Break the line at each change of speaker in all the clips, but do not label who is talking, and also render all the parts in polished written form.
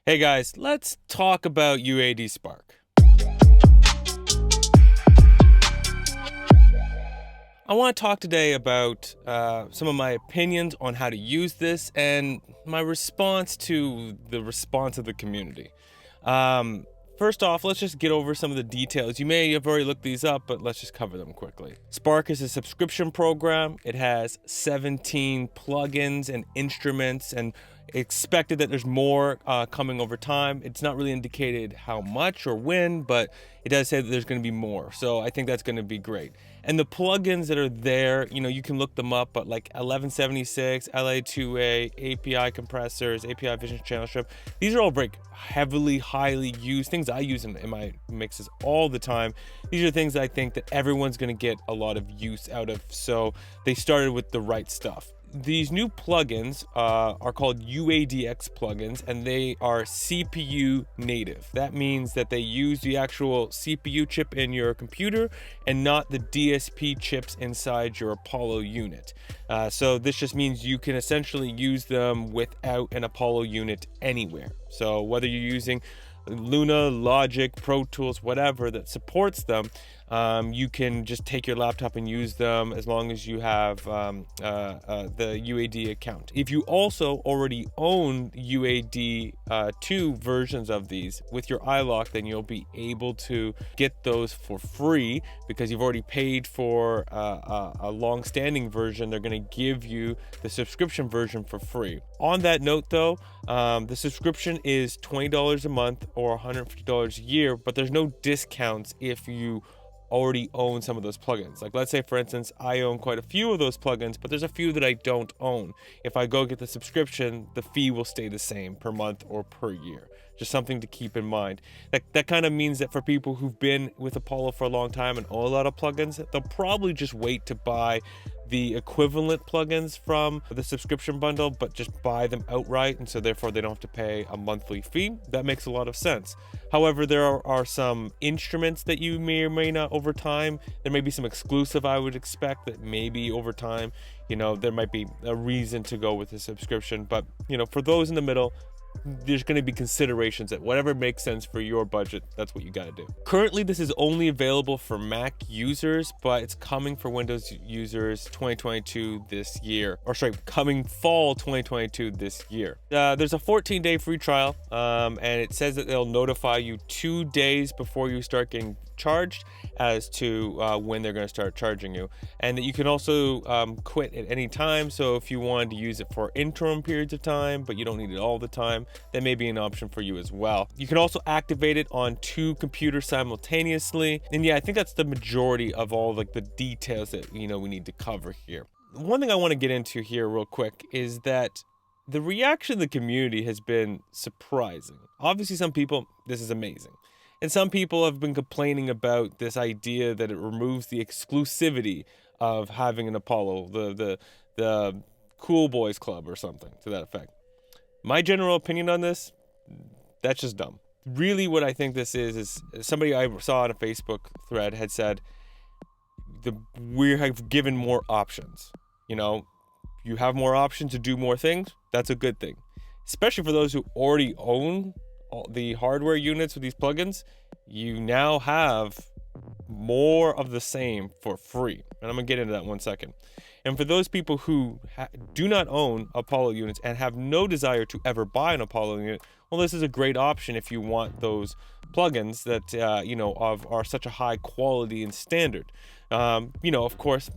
Hey guys, let's talk about UAD Spark. I want to talk today about some of my opinions on how to use this and my response to the response of the community. First off, let's just get over some of the details. You may have already looked these up, but let's just cover them quickly. Spark is a subscription program. It has 17 plugins and instruments, and expected that there's more coming over time. It's not really indicated how much or when, but it does say that there's going to be more. So I think that's going to be great. And the plugins that are there, you can look them up, but like 1176, LA2A, API compressors, API Vision Channel Strip, these are all heavily, highly used things I use in my mixes all the time. These are things that I think that everyone's going to get a lot of use out of. So they started with the right stuff. These new plugins are called UADx plugins, and they are CPU native. That means that they use the actual CPU chip in your computer and not the DSP chips inside your Apollo unit. So this just means you can essentially use them without an Apollo unit anywhere. So whether you're using Luna, Logic, Pro Tools, whatever that supports them, you can just take your laptop and use them as long as you have the UAD account. If you also already own UAD 2 versions of these with your iLock, then you'll be able to get those for free because you've already paid for a long-standing version. They're going to give you the subscription version for free. On that note, though, the subscription is $20 a month or $150 a year, but there's no discounts if you already own some of those plugins. Like, let's say, for instance, I own quite a few of those plugins, but there's a few that I don't own. If I go get the subscription, the fee will stay the same per month or per year. Just something to keep in mind. That kind of means that for people who've been with Apollo for a long time and own a lot of plugins, they'll probably just wait to buy the equivalent plugins from the subscription bundle, but just buy them outright, and so therefore they don't have to pay a monthly fee. That makes a lot of sense. However, there are some instruments that you may or may not over time. There may be some exclusive I would expect that maybe over time, there might be a reason to go with a subscription. But, for those in the middle, there's going to be considerations that whatever makes sense for your budget, that's what you got to do. Currently, this is only available for Mac users, but it's coming for Windows users 2022 this year. Coming fall 2022 this year. There's a 14-day free trial, and it says that they'll notify you 2 days before you start getting charged as to when they're going to start charging you, and that you can also quit at any time. So if you wanted to use it for interim periods of time but you don't need it all the time, that may be an option for you as well. You can also activate it on 2 computers simultaneously, and I think that's the majority of all the details that we need to cover here. One thing I want to get into here real quick is that the reaction of the community has been surprising. Obviously, some people, this is amazing. And some people have been complaining about this idea that it removes the exclusivity of having an Apollo, the Cool Boys Club or something to that effect. My general opinion on this, that's just dumb. Really what I think this is somebody I saw on a Facebook thread had said, we have given more options. You have more options to do more things. That's a good thing. Especially for those who already own the hardware units with these plugins, you now have more of the same for free. And I'm going to get into that in 1 second. And for those people who do not own Apollo units and have no desire to ever buy an Apollo unit, well, this is a great option if you want those plugins that, are such a high quality and standard. Of course,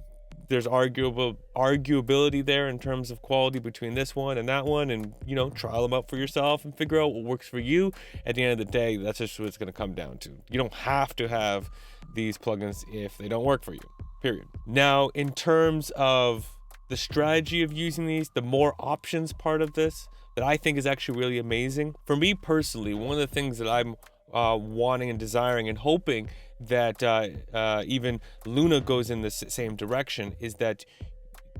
there's arguability there in terms of quality between this one and that one, and trial them out for yourself and figure out what works for you. At the end of the day, that's just what it's going to come down to. You don't have to have these plugins if they don't work for you, period. Now, in terms of the strategy of using these, the more options part of this that I think is actually really amazing. For me personally, one of the things that I'm wanting and desiring and hoping that even Luna goes in the same direction is that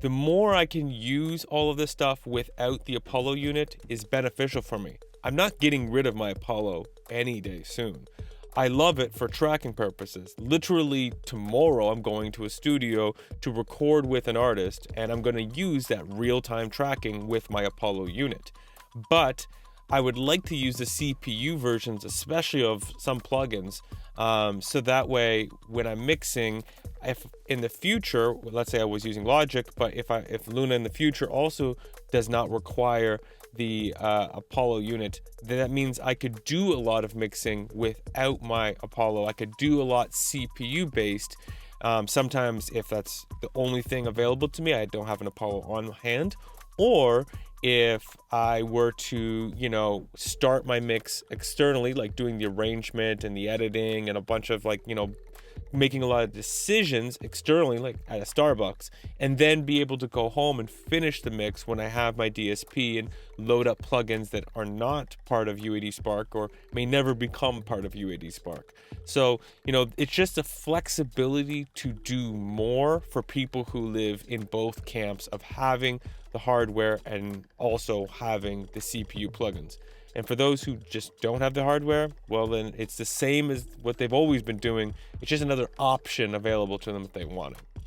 the more I can use all of this stuff without the Apollo unit is beneficial for me. I'm not getting rid of my Apollo any day soon. I love it for tracking purposes. Literally tomorrow I'm going to a studio to record with an artist, and I'm going to use that real-time tracking with my Apollo unit. But I would like to use the CPU versions, especially of some plugins, so that way when I'm mixing, if in the future, let's say I was using Logic, but if Luna in the future also does not require the Apollo unit, then that means I could do a lot of mixing without my Apollo. I could do a lot CPU based. Sometimes if that's the only thing available to me, I don't have an Apollo on hand, or if I were to, start my mix externally, like doing the arrangement and the editing and a bunch of making a lot of decisions externally, like at a Starbucks, and then be able to go home and finish the mix when I have my DSP and load up plugins that are not part of UAD Spark or may never become part of UAD Spark. So, it's just a flexibility to do more for people who live in both camps of having the hardware and also having the CPU plugins. And for those who just don't have the hardware, well, then it's the same as what they've always been doing. It's just another option available to them if they want it.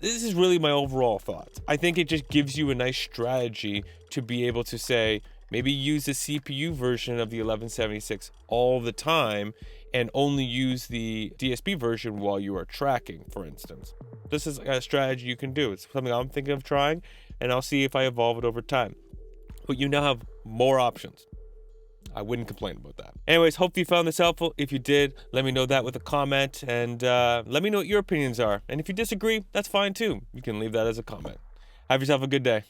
This is really my overall thoughts. I think it just gives you a nice strategy to be able to say, maybe use the CPU version of the 1176 all the time and only use the DSP version while you are tracking, for instance. This is a strategy you can do. It's something I'm thinking of trying, and I'll see if I evolve it over time. But you now have more options. I wouldn't complain about that. Anyways, hope you found this helpful. If you did, let me know that with a comment, and let me know what your opinions are. And if you disagree, that's fine too. You can leave that as a comment. Have yourself a good day.